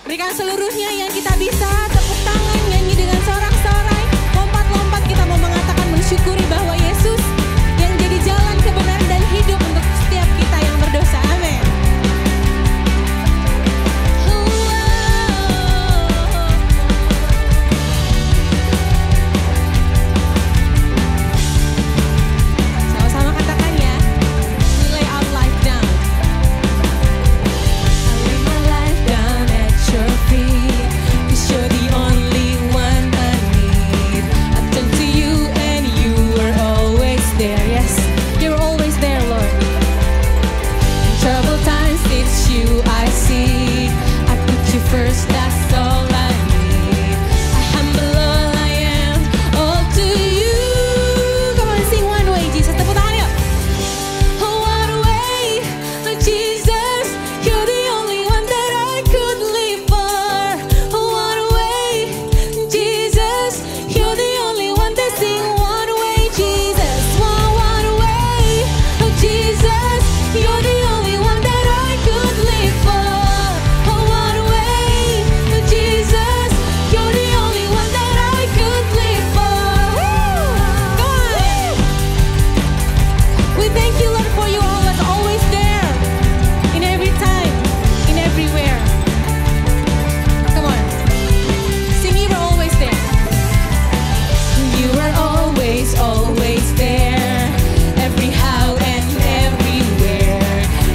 Berikan seluruhnya yang kita bisa. Tepuk tangan, nyanyi dengan sorak-sorai. Lompat-lompat kita mau mengatakan mensyukuri bahwa Yesus yang jadi jalan kebenaran dan hidup untuk setiap kita yang berdosa. Amin. Sama-sama katakan ya. We lay our life down. I lay my life down at your feet, 'cause you're the only one I need. I turn to you and you are always there. Yes, you're always there, Lord. In troubled times, it's you I see. I put you first, that's all I need. I humble all I am, all to you. Come on, sing one way, Jesus. Tepuk tangan yuk. Oh, what a way, oh, Jesus, you're the only one that I could live for. Oh, what a way, Jesus, you're the only one that sing one way, Jesus. Oh, what a way, oh, Jesus, you're the only one that I could live for. Oh, what a way, oh, Jesus, you're the only one that I could live for. Woo! Come on. We thank you, Lord, for you always there, in every time, in everywhere. Come on, sing, you are always there. You are always, always there, every how and everywhere.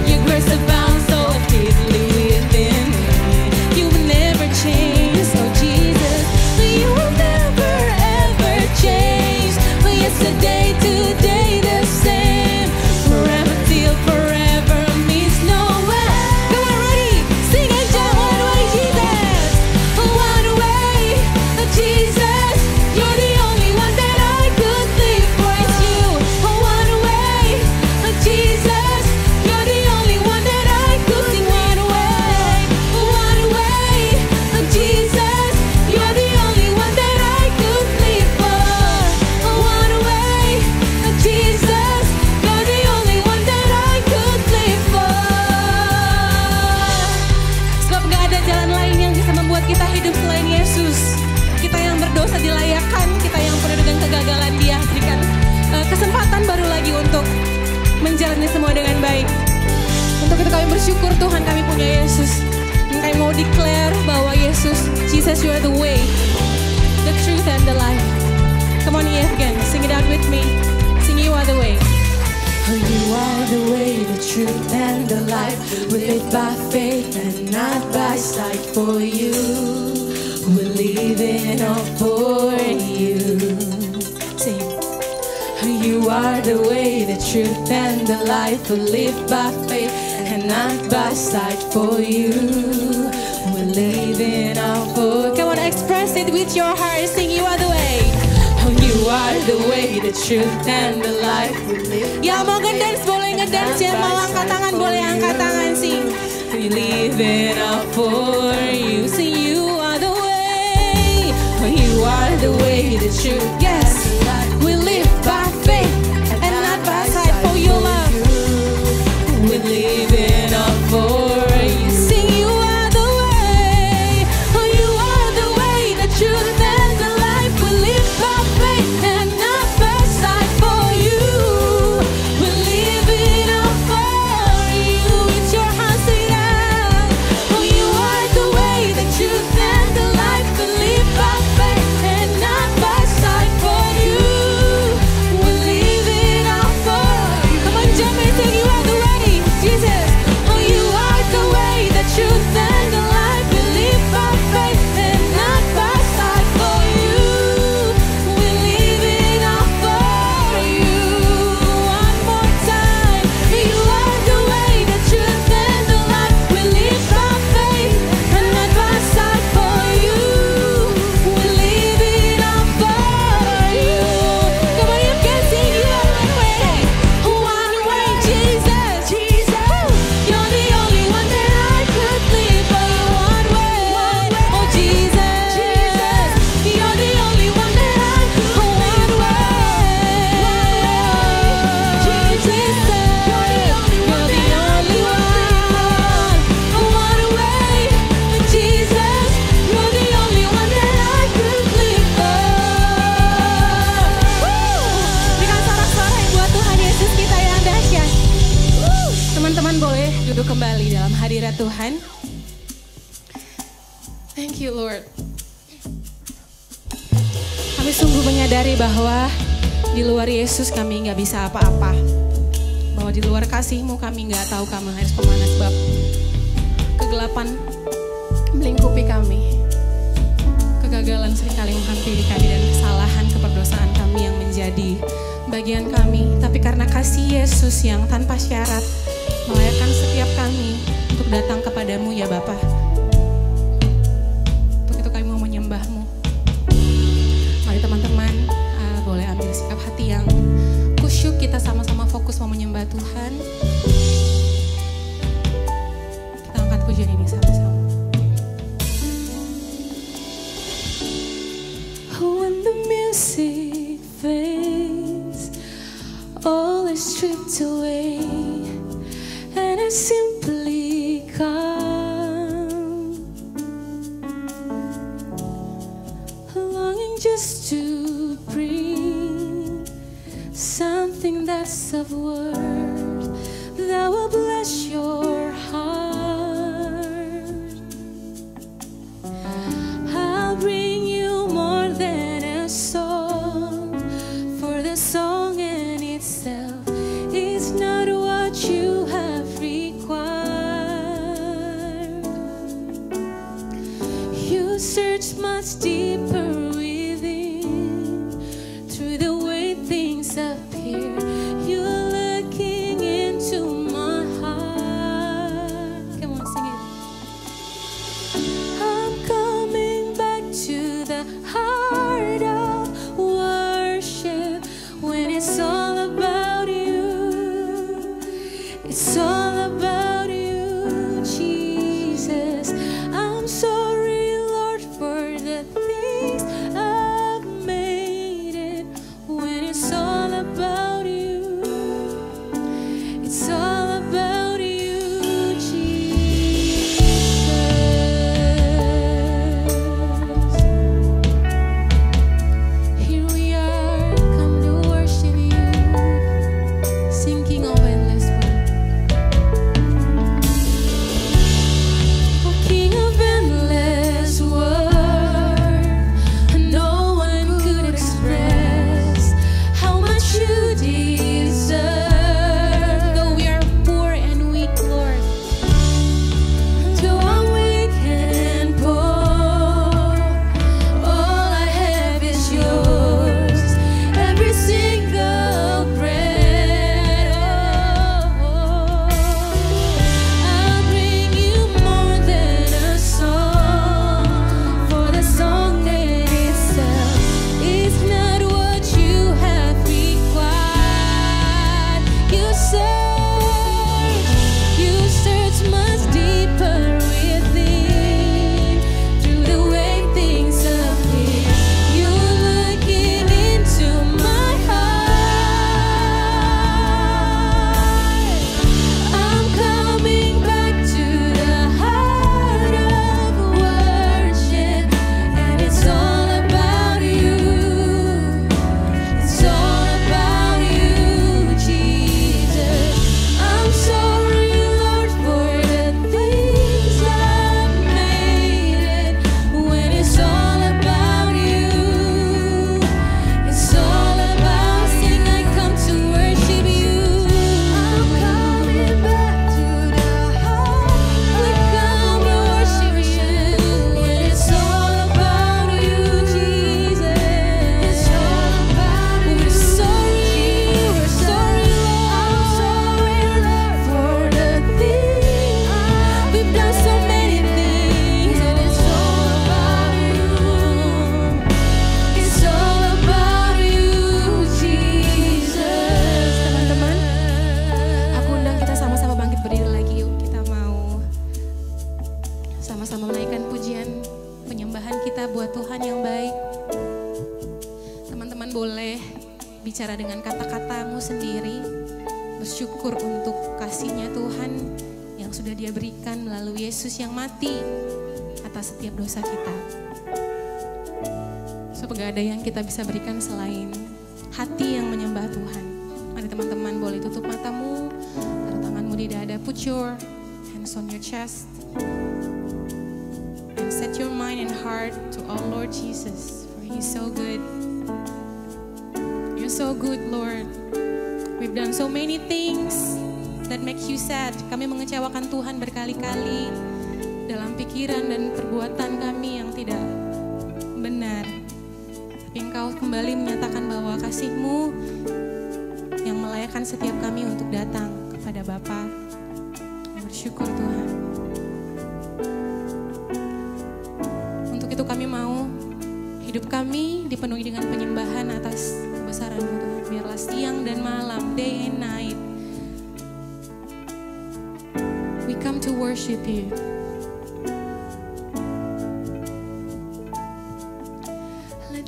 Your grace abounds so deeply within me. You will never change, oh Jesus. You will never ever change. Yesterday, today, the same. Forever till forever means no end. Come on, ready? Sing it, John. What a way, Jesus. Oh, what a way, oh, Jesus. You're the only one that I could live for. It's you. Oh, what a way, oh, Jesus. You're the only one that I could sing. What a way, oh, what a way, oh, Jesus. You're the only one that I could live for. Oh, what a way, oh, Jesus. You're the only one that I could live for. Sebab gak ada jalan lain yang bisa membuat kita hidup selain Yesus. Kita yang berdosa dilayakkan, kita yang penuh dengan kegagalan Dia berikan kesempatan baru lagi untuk menjalani semua dengan baik. Untuk itu kami bersyukur Tuhan, kami punya Yesus. Dan kami mau declare bahwa Yesus, Jesus, you are the way, the truth and the life. Come on, Yevgen, sing it out with me. Sing, you are the way. Oh, you are the way, the truth and the life. We live by faith and not by sight. For you, we're living all for you. Sing. You are the way, the truth and the life. We live by faith and not by sight. For you, we're living all for. Come on, express it with your heart. Sing, you are the way. Oh, you are the way, the truth and the life. Yang mau ngedance boleh ngedance, yang mau angkat tangan boleh angkat tangan. Sing, we live it all for you. Sing, you are the way. Oh, you are the way, the truth. Yes, we live by faith and not by sight. For your love, we live it all for you. Sing, you are the way. Oh, you are the way, the truth and the life. We live by faith and not by sight. For you, we live it all for you. It's your hands, say that. Oh, you are the way, the truth and the life. We live by faith and not by sight. Thank you Lord. Kami sungguh menyadari bahwa di luar Yesus kami nggak bisa apa-apa. Bahwa di luar kasih-Mu kami nggak tahu kami harus kemana, sebab kegelapan melingkupi kami. Kegagalan seringkali menghampiri kami dan kesalahan keperdosaan kami yang menjadi bagian kami. Tapi karena kasih Yesus yang tanpa syarat melayakkan setiap kami untuk datang kepadamu ya Bapa. Untuk itu kami mau menyembah-Mu. Mari teman-teman boleh ambil sikap hati yang kusyuk, kita sama-sama fokus mau menyembah Tuhan. Kita angkat pujian ini sama-sama. When the music fades, all is stripped away, and I simply come, longing just to bring something that's of worth that will bless your heart. I'll bring you more than a song, for the song in itself is not what you have required. You search much deeper within, through the way things appear. You're looking into my heart. Come on, sing it. I'm coming back to the heart of worship, when it's all about you. It's all about you, Jesus. I'm sorry, Lord, for the things I've made it. When it's all about you, it's all about you, Jesus. Here we are, come to worship you, singing of endless worth. Oh, King of endless worth, no one could express how much you deserve. Though we are poor and weak, Lord, though I'm weak and poor, all I have is yours, every single breath. I'll bring you more than a song, for the song in itself is not what you have required. You search much deeper within, through the way things appear. You're looking into my heart. I'm coming back to the heart of worship, and it's all about you. It's all about you, Jesus. I'm sorry, Lord, for the things I've made it. When it's all about you, it's all about sing. I come to worship you. I'm coming back to the heart. We come to worship you. When it's all about you, Jesus. It's all about you. We're sorry, Lord. I'm sorry, Lord, for the things we've done, so many things, and it's all about you. It's all about you, Jesus. Teman-teman, aku undang kita sama-sama bangkit berdiri lagi yuk. Kita mau sama-sama menaikkan pujian penyembahan kita buat Tuhan yang baik. Teman-teman boleh bicara dengan kata-katamu sendiri, bersyukur untuk kasih-Nya Tuhan yang sudah Dia berikan melalui Yesus yang mati atas setiap dosa kita. So, gak ada yang kita bisa berikan selain hati yang menyembah Tuhan. Mari teman-teman boleh tutup matamu, taruh tanganmu di dada, put your hands on your chest, and set your mind and heart to our Lord Jesus, for He's so good. You're so good, Lord. We've done so many things that make you sad. Kami mengecewakan Tuhan berkali-kali dalam pikiran dan perbuatan kami yang tidak benar. Tapi Engkau kembali menyatakan bahwa kasih-Mu yang melayakkan setiap kami untuk datang kepada Bapa. Bersyukur Tuhan. Untuk itu kami mau hidup kami dipenuhi dengan penyembahan atas kebesaran-Mu Tuhan. Biarlah siang dan malam, day and night, we come to worship You.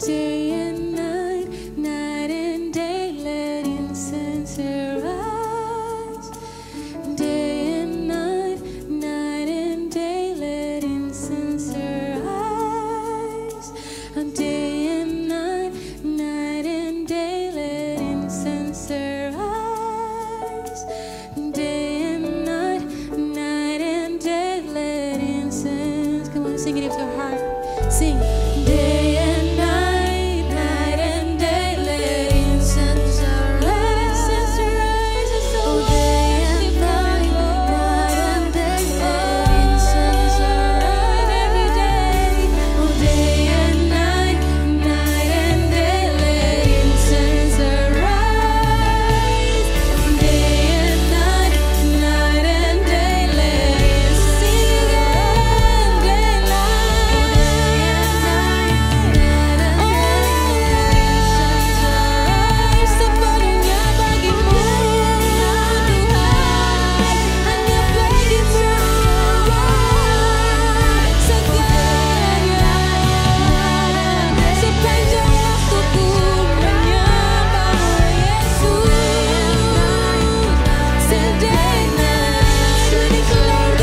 Day and night, night and day, let incense arise. Day and night, night and day, let incense arise. Day and night, night and day, let incense arise. Day and night, night and day, let incense. Come on, sing it with your heart. Sing. Day and night, night and day, let incense arise. Oh, day and night, night and day, let incense arise. Every day. Oh, day and night, night and day, let incense arise. Day and night, night and day, let incense arise. Day and night. Sepenuhnya bagimu Tuhan, hanya bagimu segalanya. Sepanjang waktuku menyembah Yesus, sedena declare this love.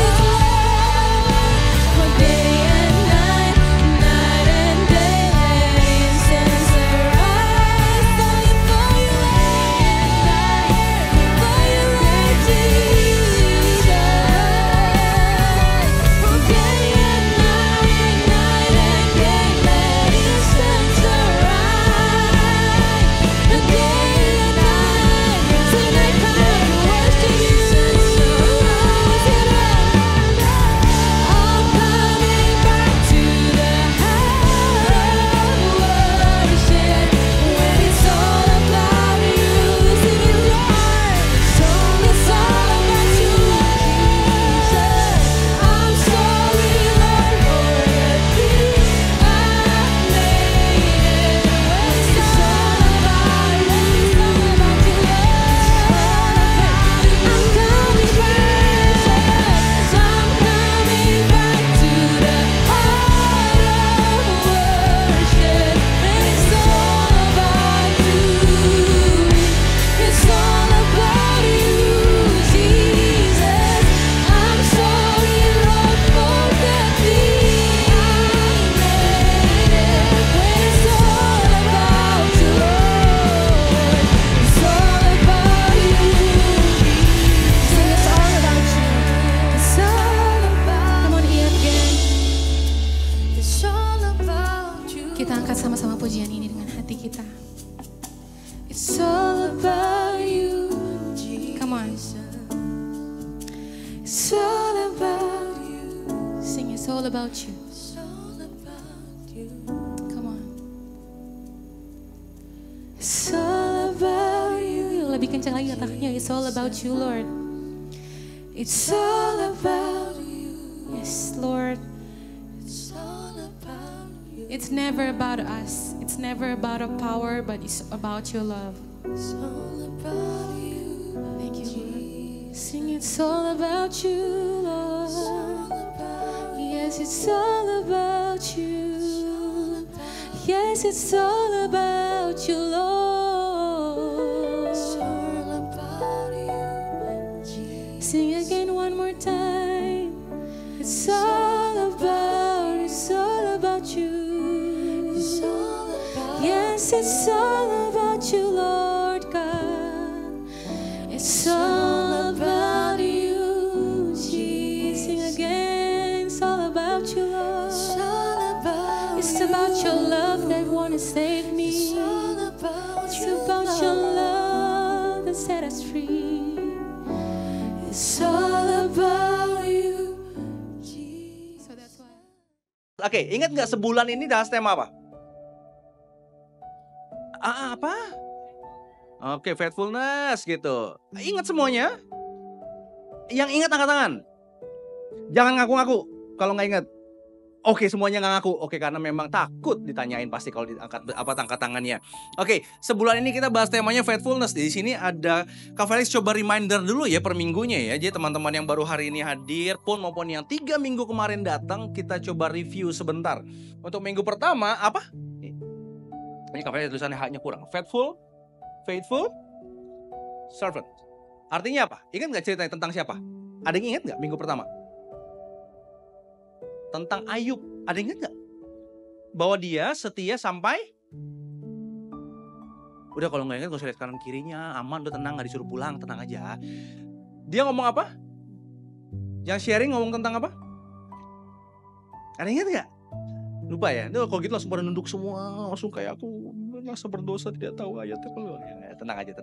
For day and night, night and day, let incense arise. Only for You, for You, Lord Jesus. For day and night, night and day, let incense arise. Day and night, tonight come and worship You. I'm coming back to the heart of worship when it's all about You. Sing it, Lord. It's all about You, Jesus. I'm sorry, Lord, for the things I've made. It's all about You. It's all about You, Lord. I'm coming back. I'm coming back to the heart of worship. And it's all about You. It's all about You, Jesus. I'm sorry, Lord, for the things I made. When it's all about You, Lord. It's all about You, Jesus. It's all about You. It's all about. Come on, Ian again. It's all about You. Kita angkat sama-sama pujian ini dengan hati kita. It's all about You, come on. It's all about You. Sing, it's all about You. It's all about You. Come on. It's all about You. Lebih kencang lagi katakannya. It's all about You, Lord. It's all about You. Yes, Lord. It's all about You. It's never about us. It's never about our power, but it's about Your love. It's all about You. Thank you, Lord. Sing, it's all about You, Lord. Yes, it's all about You. Yes, it's all about You, Lord. It's all about You. Sing again one more time. It's all about You. Yes, it's all about You, Lord God. It's all about You, Jesus. Sing again. It's all about You, Lord. It's all about It's about your love that wanna save me. It's about your love that set us free. It's all about you, Jesus. So that's why. Oke, ingat nggak sebulan ini bahas tema apa? Apa? Oke, faithfulness gitu. Ingat semuanya? Yang ingat angkat tangan. Jangan ngaku-ngaku kalau nggak ingat. Oke, semuanya nggak ngaku. Oke, karena memang takut ditanyain pasti kalau diangkat angkat tangannya. Oke, sebulan ini kita bahas temanya faithfulness. Di sini ada Kak Felix coba reminder dulu ya per minggunya ya. Jadi teman-teman yang baru hari ini hadir pun maupun yang 3 minggu kemarin datang, kita coba review sebentar. Untuk minggu pertama apa? Ini Kak Felix tulisannya haknya kurang. Faithful servant. Artinya apa? Ingat nggak ceritanya tentang siapa? Ada yang ingat nggak minggu pertama? Tentang Ayub. Ada yang ingat nggak? Bahwa dia setia sampai... Udah kalau nggak ingat gak usah lihat kanan kirinya. Aman, udah tenang, nggak disuruh pulang. Tenang aja. Dia ngomong apa? Yang sharing ngomong tentang apa? Ada yang ingat nggak? Lupa ya? Duh, kalau gitu langsung pada nunduk semua. Langsung kayak aku merasa berdosa tidak tahu ayatnya. Tenang aja.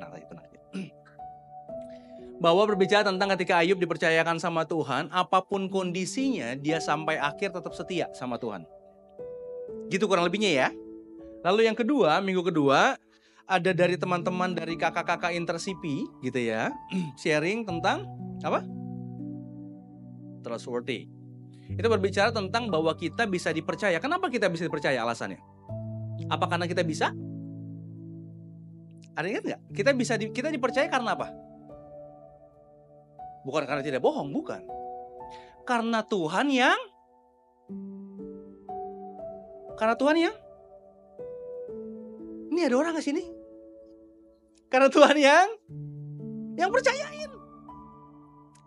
Bahwa berbicara tentang ketika Ayub dipercayakan sama Tuhan, apapun kondisinya, dia sampai akhir tetap setia sama Tuhan. Gitu kurang lebihnya ya. Lalu yang kedua, minggu kedua, ada dari teman-teman dari kakak-kakak intersipi gitu ya, sharing tentang apa? Trustworthy. Itu berbicara tentang bahwa kita bisa dipercaya. Kenapa kita bisa dipercaya alasannya? Apa karena kita bisa? Ada ingat nggak? Kita dipercaya karena apa? Bukan karena tidak bohong, bukan. Karena Tuhan yang ini ada orang ke sini. Karena Tuhan yang percayain.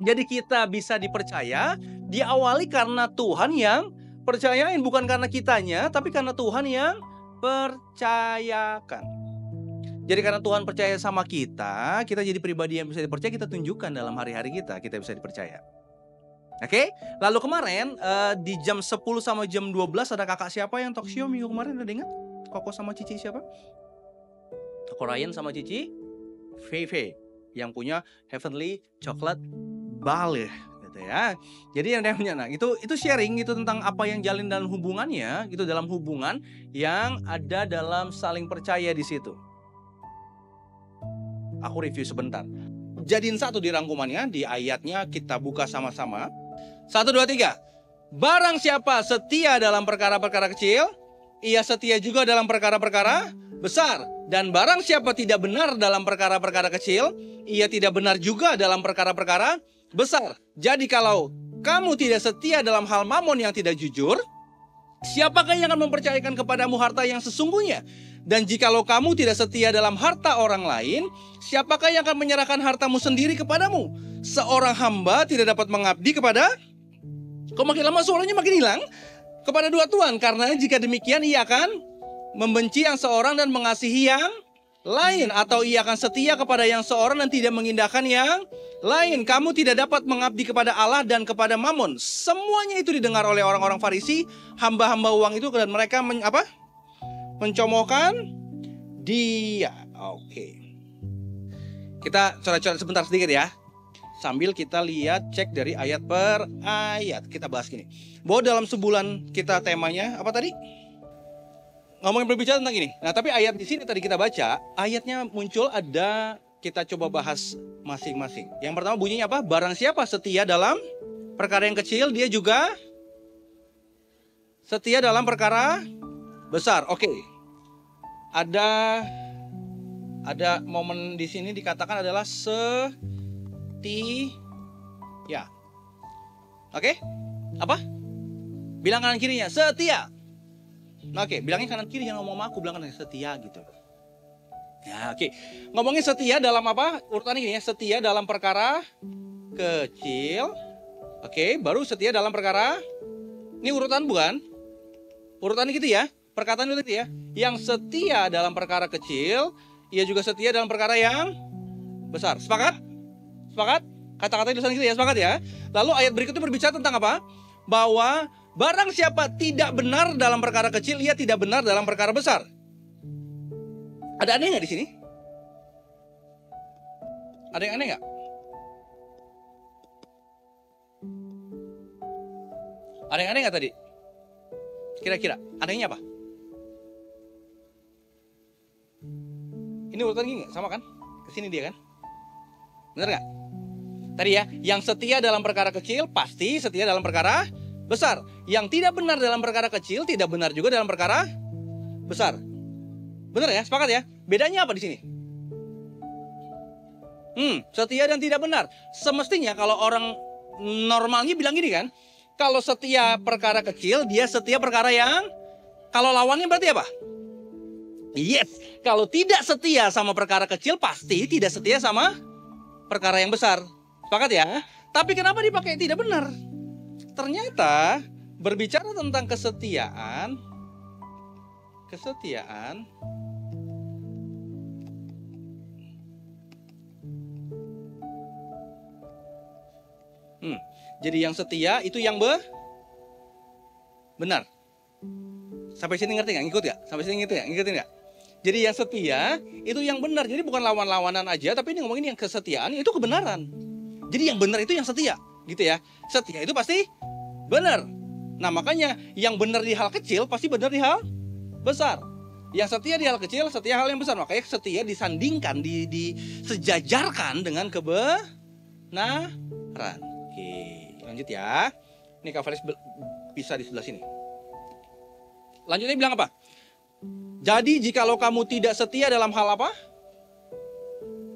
Jadi kita bisa dipercaya diawali karena Tuhan yang percayain, bukan karena kitanya, tapi karena Tuhan yang percayakan. Jadi karena Tuhan percaya sama kita jadi pribadi yang bisa dipercaya, kita tunjukkan dalam hari-hari kita bisa dipercaya. Oke? Lalu kemarin di jam 10 sama jam 12 ada kakak siapa yang talk show minggu kemarin, ada ingat? Koko sama Cici siapa? Koko Ryan sama Cici Fei yang punya Heavenly Chocolate Bar gitu ya. Jadi yang namanya itu sharing itu tentang apa yang jalin dalam hubungannya, itu dalam hubungan yang ada dalam saling percaya di situ. Aku review sebentar. Jadiin satu di rangkumannya, di ayatnya kita buka sama-sama. 1, 2, 3. Barang siapa setia dalam perkara-perkara kecil, ia setia juga dalam perkara-perkara besar. Dan barang siapa tidak benar dalam perkara-perkara kecil, ia tidak benar juga dalam perkara-perkara besar. Jadi kalau kamu tidak setia dalam hal mamon yang tidak jujur, siapakah yang akan mempercayakan kepadamu harta yang sesungguhnya? Dan jikalau kamu tidak setia dalam harta orang lain, siapakah yang akan menyerahkan hartamu sendiri kepadamu? Seorang hamba tidak dapat mengabdi kepada... Kok makin lama suaranya makin hilang? Kepada dua tuan, karena jika demikian ia akan membenci yang seorang dan mengasihi yang lain. Atau ia akan setia kepada yang seorang dan tidak mengindahkan yang lain. Kamu tidak dapat mengabdi kepada Allah dan kepada mamon. Semuanya itu didengar oleh orang-orang Farisi, hamba-hamba uang itu, dan mereka mencomokkan dia. Oke. Kita coret-coret sebentar sedikit ya. Sambil kita lihat, cek dari ayat per ayat. Kita bahas gini. Bahwa dalam sebulan kita temanya apa tadi? Ngomongin berbicara tentang ini. Nah, tapi ayat di sini tadi kita baca, ayatnya muncul ada, kita coba bahas masing-masing. Yang pertama bunyinya apa? Barang siapa setia dalam perkara yang kecil, dia juga setia dalam perkara besar. Oke. Ada momen di sini dikatakan adalah setia. Oke? Apa? Bilang kanan kirinya, setia. Oke, bilangnya kanan kiri, jangan ngomong sama aku, bilang kanan setia gitu. Ya, oke. Ngomongin setia dalam apa? Urutannya gini ya, setia dalam perkara kecil. Oke, baru setia dalam perkara. Ini urutan bukan? Urutannya gitu ya. Perkataan itu ya. Yang setia dalam perkara kecil, ia juga setia dalam perkara yang besar. Sepakat? Sepakat? Kata-kata di sana gitu ya, sepakat ya. Lalu ayat berikutnya berbicara tentang apa? Bahwa Barang siapa tidak benar dalam perkara kecil, ia tidak benar dalam perkara besar. Ada aneh nggak di sini? Ada yang aneh nggak? Ada yang aneh nggak tadi? Kira-kira anehnya apa? Ini urutan gini sama kan? Kesini dia kan? Bener nggak? Tadi ya, yang setia dalam perkara kecil pasti setia dalam perkara besar. Yang tidak benar dalam perkara kecil tidak benar juga dalam perkara besar. Bener ya? Sepakat ya? Bedanya apa di sini? Setia dan tidak benar. Semestinya kalau orang normalnya bilang gini kan, kalau setia perkara kecil, dia setia perkara yang, kalau lawannya berarti apa? Yes, kalau tidak setia sama perkara kecil, pasti tidak setia sama perkara yang besar. Sepakat ya? Tapi kenapa dipakai tidak benar? Ternyata berbicara tentang kesetiaan, jadi yang setia itu yang benar. Sampai sini ngerti nggak? Ngikut nggak? Sampai sini ngikutin nggak? Jadi yang setia itu yang benar. Jadi bukan lawan-lawanan aja, tapi ini ngomongin yang kesetiaan itu kebenaran. Jadi yang benar itu yang setia, gitu ya. Setia itu pasti benar. Nah makanya yang benar di hal kecil pasti benar di hal besar. Yang setia di hal kecil, setia hal yang besar. Makanya setia disandingkan, disejajarkan dengan kebenaran. Oke, lanjut ya. Ini Kak Felis bisa di sebelah sini. Lanjutnya bilang apa? Jadi jikalau kamu tidak setia dalam hal apa?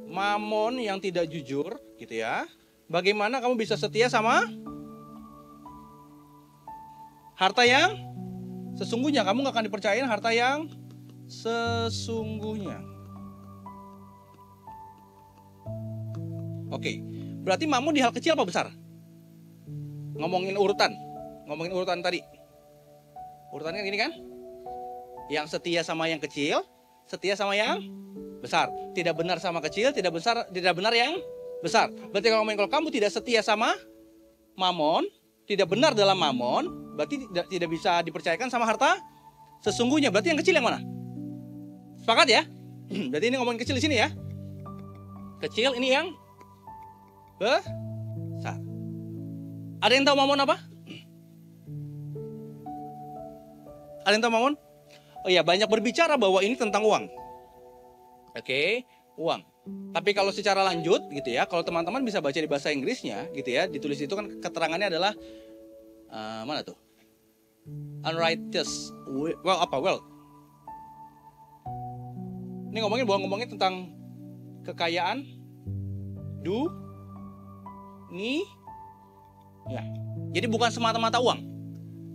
Mamon yang tidak jujur, gitu ya. Bagaimana kamu bisa setia sama harta yang sesungguhnya? Kamu gak akan dipercayain harta yang sesungguhnya. Oke, berarti mamon di hal kecil apa besar? Ngomongin urutan tadi. Urutannya gini kan? Yang setia sama yang kecil, setia sama yang besar. Tidak benar sama kecil, tidak benar yang besar. Berarti kalau kamu tidak setia sama mamon, tidak benar dalam mamon, berarti tidak bisa dipercayakan sama harta sesungguhnya. Berarti yang kecil yang mana? Sepakat ya? Berarti ini ngomongin kecil di sini ya. Kecil ini yang besar. Ada yang tahu mamon apa? Ada yang tahu mamon? Oh iya, banyak berbicara bahwa ini tentang uang. Oke, uang. Tapi kalau secara lanjut gitu ya, kalau teman-teman bisa baca di bahasa Inggrisnya gitu ya, ditulis itu kan keterangannya adalah mana tuh? Unrighteous wealth. Ini ngomongin tentang kekayaan ya. Jadi bukan semata-mata uang,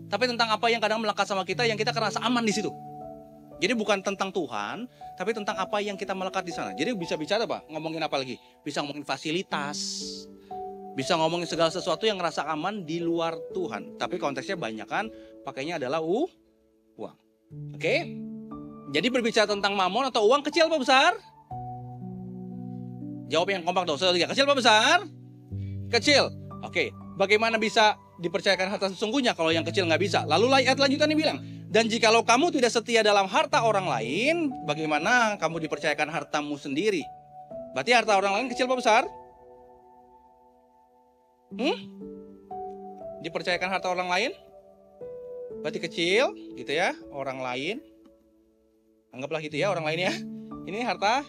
tapi tentang apa yang kadang melekat sama kita yang kita kerasa aman di situ. Jadi bukan tentang Tuhan, tapi tentang apa yang kita melekat di sana. Jadi bisa bicara apa? Ngomongin apa lagi? Bisa ngomongin fasilitas, bisa ngomongin segala sesuatu yang ngerasa aman di luar Tuhan. Tapi konteksnya banyak kan, pakainya adalah uang. Oke? Jadi berbicara tentang mamon atau uang, kecil apa besar? Jawab yang kompak dong. Kecil apa besar? Kecil. Oke. Bagaimana bisa dipercayakan harta sesungguhnya kalau yang kecil nggak bisa? Lalu ayat lanjutannya bilang, dan jikalau kamu tidak setia dalam harta orang lain, bagaimana kamu dipercayakan hartamu sendiri? Berarti harta orang lain kecil apa besar? Dipercayakan harta orang lain? Berarti kecil, gitu ya, orang lain. Anggaplah gitu ya, orang lain ya. Ini harta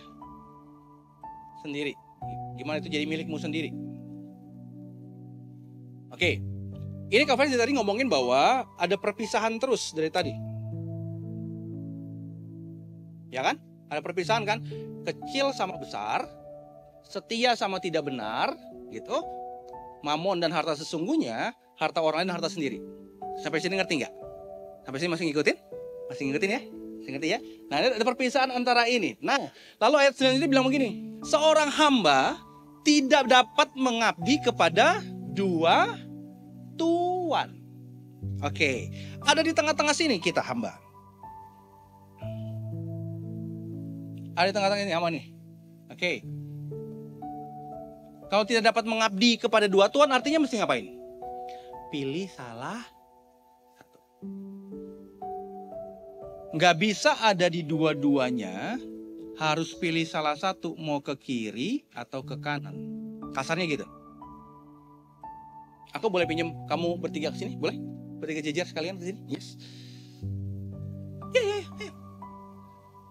sendiri. Gimana itu jadi milikmu sendiri? Oke. Ini Kak Felis tadi ngomongin bahwa ada perpisahan terus dari tadi. Ya kan? Ada perpisahan kan? Kecil sama besar, setia sama tidak benar, gitu. Mamon dan harta sesungguhnya, harta orang lain dan harta sendiri. Sampai sini ngerti nggak? Sampai sini masih ngikutin? Masih ngikutin ya? Masih ngerti ya? Nah, ada perpisahan antara ini. Nah, lalu ayat selanjutnya bilang begini. Seorang hamba tidak dapat mengabdi kepada dua tuan. Oke, ada di tengah-tengah sini kita hamba. Ada di tengah-tengah ini aman nih. Oke. Kalau tidak dapat mengabdi kepada dua tuan artinya mesti ngapain? Pilih salah Nggak bisa ada di dua-duanya, harus pilih salah satu, mau ke kiri atau ke kanan. Kasarnya gitu. Aku boleh pinjam kamu bertiga ke sini? Boleh? Bertiga jejer sekalian ke sini? Yes. Ya.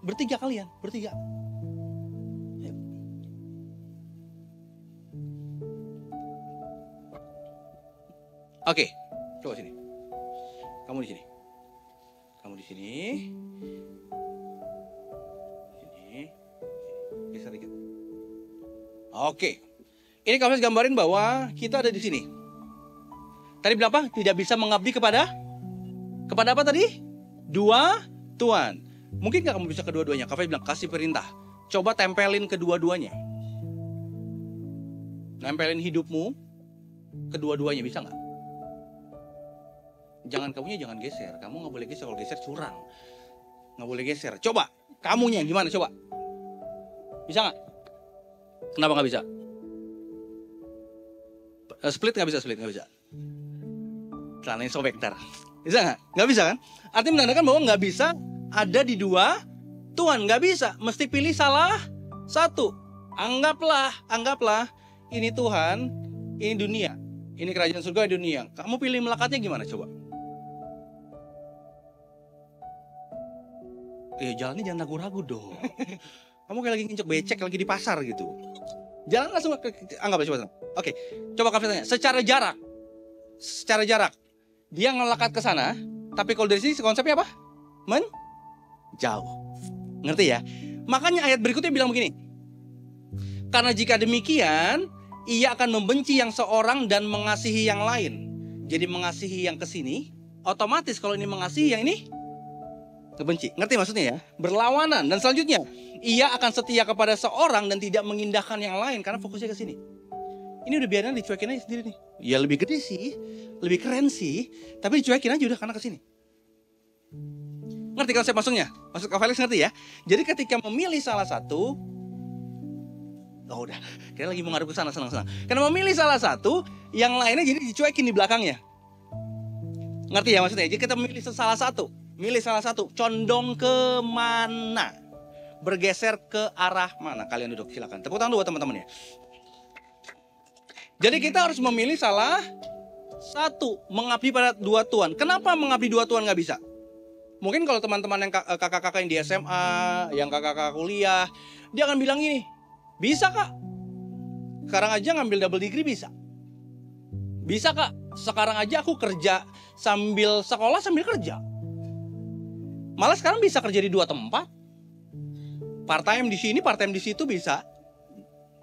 Bertiga kalian, bertiga. Ya. Oke, coba sini. Kamu di sini. Kamu di sini. Geser dikit. Oke. Ini kamu gambarin bahwa kita ada di sini. Tadi bilang apa? Tidak bisa mengabdi kepada apa tadi? Dua tuan. Mungkin gak kamu bisa kedua-duanya? Kafes bilang kasih perintah. Coba tempelin kedua-duanya. Nempelin hidupmu kedua-duanya, bisa nggak? Jangan geser. Kamu nggak boleh geser, kalau geser curang. Nggak boleh geser. Coba, kamunya gimana? Coba. Bisa nggak? Kenapa nggak bisa? Split nggak bisa. Celananya sobek ntar. Bisa nggak? Nggak bisa kan? Artinya menandakan bahwa nggak bisa ada di dua tuan. Nggak bisa. Mesti pilih salah satu. Anggaplah ini Tuhan, ini dunia. Ini kerajaan surga, dunia. Kamu pilih melekatnya gimana coba? Jalannya jangan ragu-ragu dong. Kamu kayak lagi nginjek becek lagi di pasar gitu. Jalan langsung anggap aja coba. Oke, coba kamu tanya. Secara jarak. Dia ngelekat ke sana, tapi kalau dari sini konsepnya apa? Menjauh. Ngerti ya? Makanya ayat berikutnya bilang begini. Karena jika demikian, ia akan membenci yang seorang dan mengasihi yang lain. Jadi mengasihi yang ke sini, otomatis kalau ini mengasihi yang ini kebenci. Ngerti maksudnya ya? Berlawanan. Dan selanjutnya, ia akan setia kepada seorang dan tidak mengindahkan yang lain karena fokusnya ke sini. Ini udah biarin dicuekin aja sendiri nih. Ya lebih gede sih, lebih keren sih, tapi dicuekin aja udah karena ke sini. Ngerti konsep maksudnya? Maksud Kak Felix ngerti ya? Jadi ketika memilih salah satu, udah, kita lagi mau ngadep ke sana, senang. Karena memilih salah satu, yang lainnya jadi dicuekin di belakangnya. Ngerti ya maksudnya? Jadi kita memilih salah satu, condong ke mana? Bergeser ke arah mana? Kalian duduk, silakan. Tepuk tangan dulu buat teman-teman ya. Jadi kita harus memilih salah satu, mengabdi pada dua tuan. Kenapa mengabdi dua tuan nggak bisa? Mungkin kalau teman-teman yang kakak-kakak yang di SMA, yang kakak-kakak kuliah, dia akan bilang gini, bisa kak, sekarang aja ngambil double degree bisa. Bisa kak, sekarang aja aku kerja sambil sekolah sambil kerja. Malah sekarang bisa kerja di dua tempat. Part time di sini, part time di situ bisa.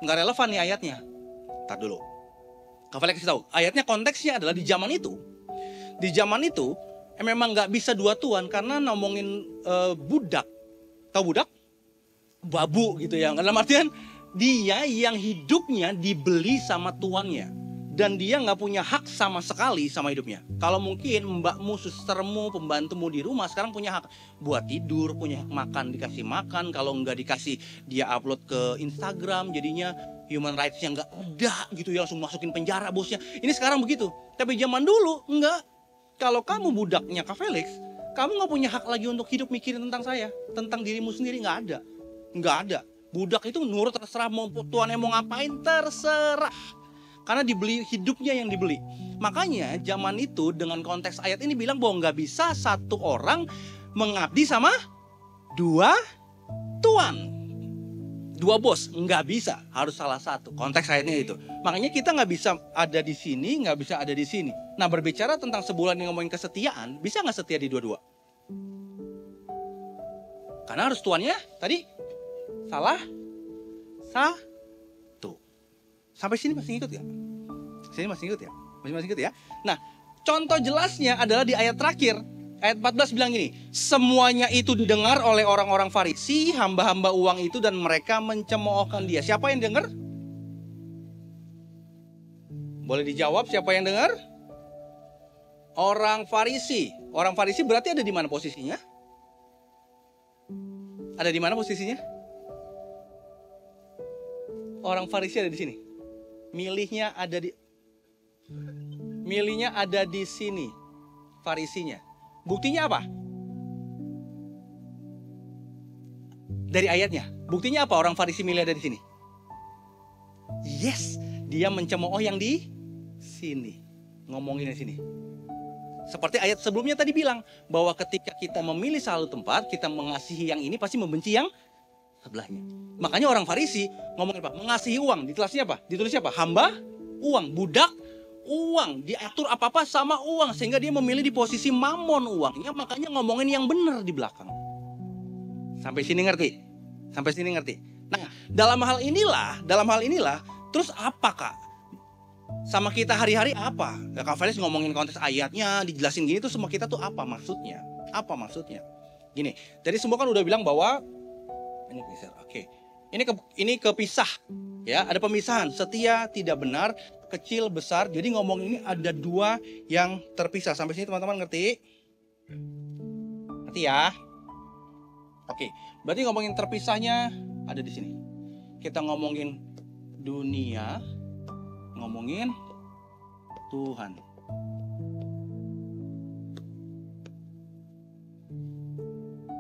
Nggak relevan nih ayatnya. Tar dulu. Kak Felix kasih tahu, ayatnya konteksnya adalah di zaman itu. Di zaman itu, memang nggak bisa dua tuan karena ngomongin budak. Tahu budak? Babu gitu ya. Dalam artian dia yang hidupnya dibeli sama tuannya. Dan dia nggak punya hak sama sekali sama hidupnya. Kalau mungkin mbakmu, sustermu, pembantumu di rumah sekarang punya hak buat tidur, punya hak makan, dikasih makan. Kalau nggak dikasih, dia upload ke Instagram, jadinya human rights-nya nggak ada gitu ya, langsung masukin penjara bosnya. Ini sekarang begitu. Tapi zaman dulu nggak. Kalau kamu budaknya Kak Felix, kamu nggak punya hak lagi untuk hidup mikirin tentang saya, tentang dirimu sendiri, nggak ada. Nggak ada. Budak itu nurut, terserah, mau tuannya mau ngapain terserah. Karena dibeli, hidupnya yang dibeli. Makanya zaman itu dengan konteks ayat ini bilang bahwa nggak bisa satu orang mengabdi sama dua tuan. Dua bos, nggak bisa, harus salah satu. Konteks ayatnya itu. Makanya kita nggak bisa ada di sini, nggak bisa ada di sini. Nah, berbicara tentang sebulan yang ngomongin kesetiaan, bisa nggak setia di dua-dua? Karena harus tuannya tadi salah satu. Sampai sini masih ngikut ya? Sini masih ngikut ya? Masih ngikut ya? Nah, contoh jelasnya adalah di ayat terakhir. Ayat 14 bilang gini, semuanya itu didengar oleh orang-orang Farisi, hamba-hamba uang itu, dan mereka mencemoohkan dia. Siapa yang dengar? Boleh dijawab siapa yang dengar? Orang Farisi. Orang Farisi berarti ada di mana posisinya? Ada di mana posisinya? Orang Farisi ada di sini. Milihnya ada di sini. Farisinya. Buktinya apa? Dari ayatnya. Buktinya apa orang Farisi milih dari sini? Yes, dia mencemooh yang di sini. Ngomongin di sini. Seperti ayat sebelumnya tadi bilang, bahwa ketika kita memilih satu tempat, kita mengasihi yang ini pasti membenci yang sebelahnya. Makanya orang Farisi ngomongin apa? Mengasihi uang. Ditulisnya apa? Ditulisnya apa? Hamba uang, budak uang, diatur apa-apa sama uang, sehingga dia memilih di posisi mamon uangnya, makanya ngomongin yang benar di belakang. Sampai sini ngerti? Sampai sini ngerti? Nah, dalam hal inilah, terus apa Kak? Sama kita hari-hari apa? Ya, Kak Felix ngomongin konteks ayatnya, dijelasin gini tuh sama kita tuh apa maksudnya? Apa maksudnya? Gini, tadi semua kan udah bilang bahwa ini geser, oke. Ini kepisah, ya, ada pemisahan. Setia, tidak benar, kecil, besar. Jadi ngomong ini ada dua yang terpisah. Sampai sini teman-teman ngerti? Ngerti ya? Oke, berarti ngomongin terpisahnya ada di sini. Kita ngomongin dunia, ngomongin Tuhan.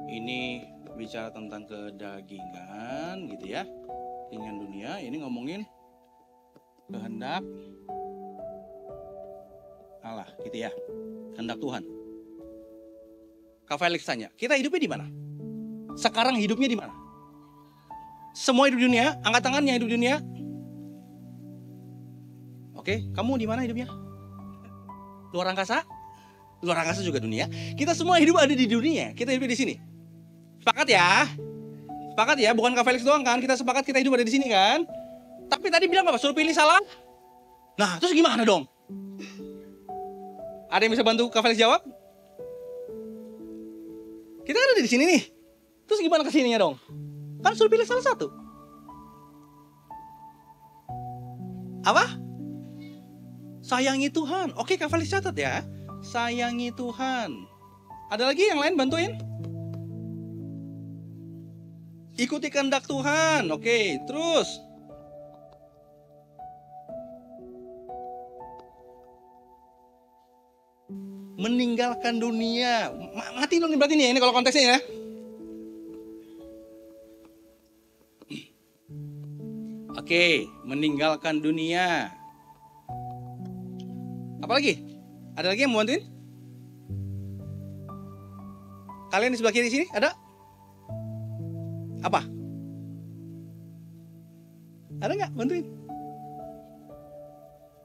Ini bicara tentang kedagingan gitu ya. Keinginan dunia, ini ngomongin kehendak Allah gitu ya. Kehendak Tuhan. Kak Felix tanya, kita hidupnya di mana? Sekarang hidupnya di mana? Semua hidup di dunia, angkat tangannya hidup di dunia. Oke, kamu di mana hidupnya? Luar angkasa? Luar angkasa juga dunia. Kita semua hidup ada di dunia. Kita hidup di sini. Sepakat ya? Sepakat ya? Bukan Kak Felix doang kan? Kita sepakat kita hidup ada di sini kan? Tapi tadi bilang apa? Suruh pilih salah? Nah, terus gimana dong? Ada yang bisa bantu Kak Felix jawab? Kita kan ada di sini nih. Terus gimana kesininya dong? Kan suruh pilih salah satu. Apa? Sayangi Tuhan. Oke, Kak Felix catat ya. Sayangi Tuhan. Ada lagi yang lain bantuin? Ikuti kehendak Tuhan. Oke, terus. Meninggalkan dunia. Mati dong berarti nih, ini kalau konteksnya ya. Oke, meninggalkan dunia. Apa lagi? Ada lagi yang mau bantuin? Kalian di sebelah kiri sini ada? Apa? Ada nggak bantuin?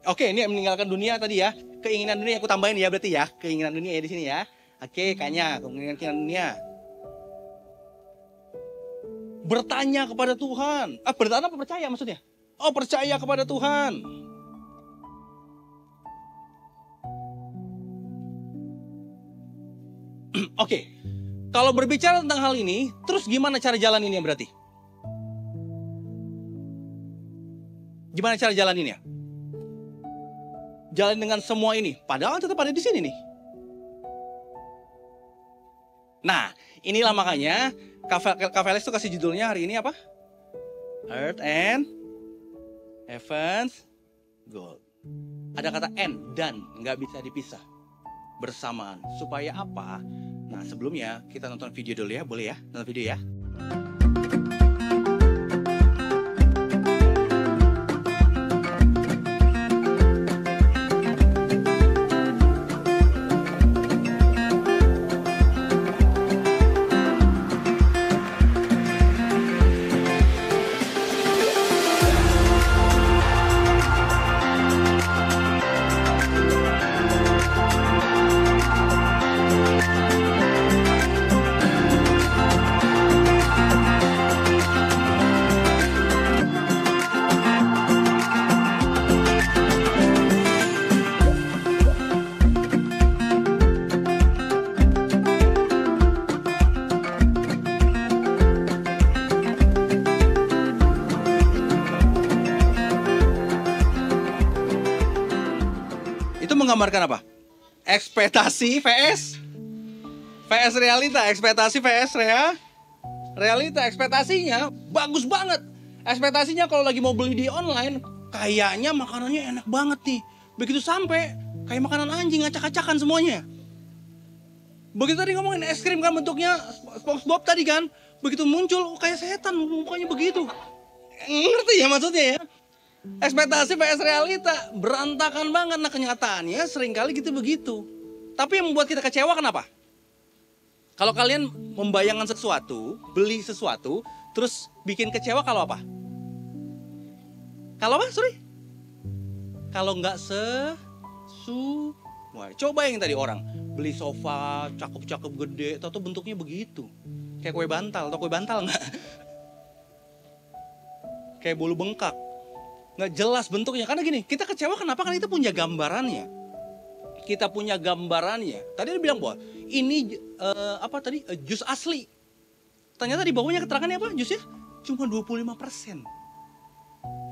Oke, ini meninggalkan dunia tadi ya. Keinginan dunia aku tambahin ya berarti ya. Keinginan dunia ya di sini ya. Oke, kayaknya keinginan dunia. Bertanya kepada Tuhan. Bertanya apa percaya maksudnya? Oh, percaya kepada Tuhan. Oke. Kalau berbicara tentang hal ini, terus gimana cara jalaninnya berarti? Gimana cara jalaninnya? Jalan dengan semua ini, padahal tetap ada di sini nih. Nah, inilah makanya Kak Felix tuh kasih judulnya hari ini apa? Earth and Heaven's Gold. Ada kata and, dan, nggak bisa dipisah. Bersamaan. Supaya apa? Nah, sebelumnya kita nonton video dulu ya, boleh ya? Nonton video ya. Menggambarkan apa? Ekspektasi vs realita. Ekspektasi vs realita. Ekspektasinya bagus banget. Ekspektasinya kalau lagi mau beli di online, kayaknya makanannya enak banget nih. Begitu sampai kayak makanan anjing, acak-acakan semuanya. Begitu tadi ngomongin es krim kan bentuknya SpongeBob tadi kan. Begitu muncul kayak setan mukanya begitu. Ngerti ya maksudnya ya? Ekspektasi vs realita berantakan banget. Nah kenyataannya seringkali gitu begitu. Tapi yang membuat kita kecewa kenapa? Kalau kalian membayangkan sesuatu, beli sesuatu, terus bikin kecewa kalau apa? Kalau apa? Sorry? Kalau nggak sesuai. Coba yang tadi orang beli sofa cakep-cakep gede, atau bentuknya begitu. Kayak kue bantal, atau kue bantal nggak? Kayak bolu bengkak. Nggak jelas bentuknya. Karena gini, kita kecewa kenapa? Karena kita punya gambarannya. Kita punya gambarannya. Tadi dia bilang bahwa ini jus asli. Ternyata di bawahnya keterangannya apa? Jusnya cuma 25%.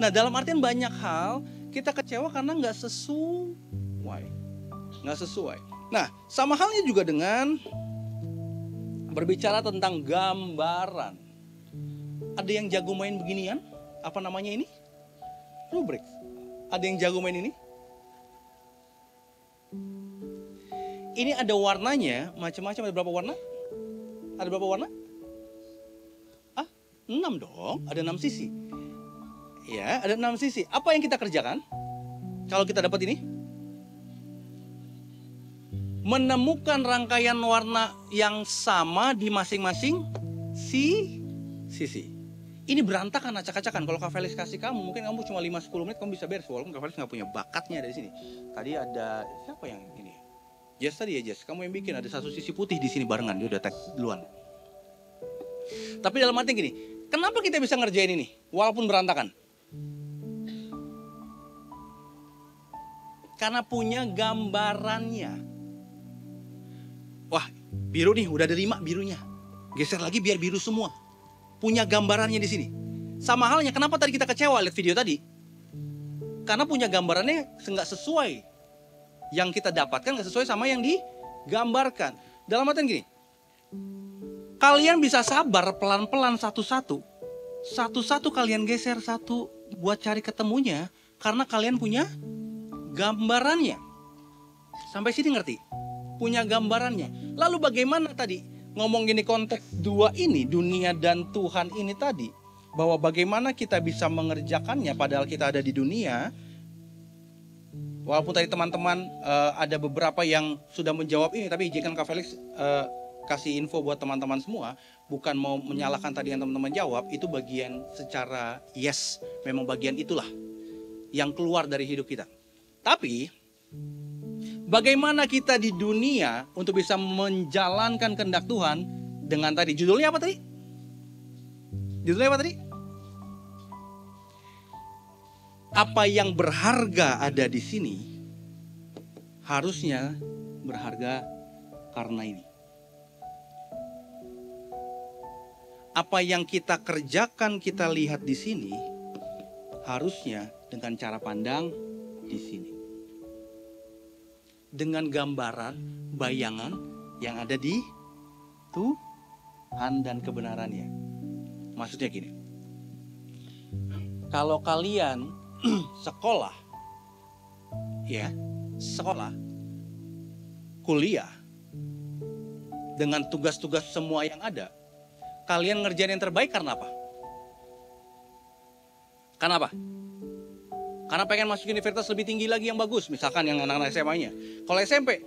Nah dalam artian banyak hal kita kecewa karena nggak sesuai. Nggak sesuai. Nah sama halnya juga dengan berbicara tentang gambaran. Ada yang jago main beginian? Apa namanya ini? Rubrik. Ada yang jago main ini? Ini ada warnanya, macam-macam. Ada berapa warna? Ada berapa warna? 6 dong, ada 6 sisi. Ya, ada 6 sisi. Apa yang kita kerjakan kalau kita dapat ini? Menemukan rangkaian warna yang sama di masing-masing sisi. Ini berantakan, acak-acakan. Kalau Kak Felix kasih kamu, mungkin kamu cuma 5-10 menit kamu bisa beres. Walaupun Kak Felix nggak punya bakatnya dari sini. Tadi ada, siapa yang ini? Jess tadi ya Jess, kamu yang bikin. Ada satu sisi putih di sini barengan, dia udah tag duluan. Tapi dalam arti gini, kenapa kita bisa ngerjain ini walaupun berantakan? Karena punya gambarannya. Wah, biru nih, udah ada 5 birunya. Geser lagi biar biru semua. Punya gambarannya di sini. Sama halnya, kenapa tadi kita kecewa lihat video tadi? Karena punya gambarannya nggak sesuai. Yang kita dapatkan nggak sesuai sama yang digambarkan. Dalam artian gini, kalian bisa sabar pelan-pelan satu-satu. Satu-satu kalian geser satu buat cari ketemunya. Karena kalian punya gambarannya. Sampai sini ngerti? Punya gambarannya. Lalu bagaimana tadi? Ngomong gini konteks 2 ini, dunia dan Tuhan ini tadi. Bahwa bagaimana kita bisa mengerjakannya padahal kita ada di dunia. Walaupun tadi teman-teman ada beberapa yang sudah menjawab ini. Tapi izinkan Kak Felix kasih info buat teman-teman semua. Bukan mau menyalahkan tadi yang teman-teman jawab. Itu bagian secara yes. Memang bagian itulah yang keluar dari hidup kita. Tapi bagaimana kita di dunia untuk bisa menjalankan kehendak Tuhan dengan tadi. Judulnya apa tadi? Judulnya apa tadi? Apa yang berharga ada di sini harusnya berharga karena ini. Apa yang kita kerjakan, kita lihat di sini harusnya dengan cara pandang di sini. Dengan gambaran, bayangan yang ada di Tuhan dan kebenarannya. Maksudnya gini. Kalau kalian sekolah, kuliah, dengan tugas-tugas semua yang ada, kalian ngerjain yang terbaik karena apa? Karena apa? Karena pengen masuk universitas lebih tinggi lagi yang bagus, misalkan yang anak-anak SMA-nya. Kalau SMP,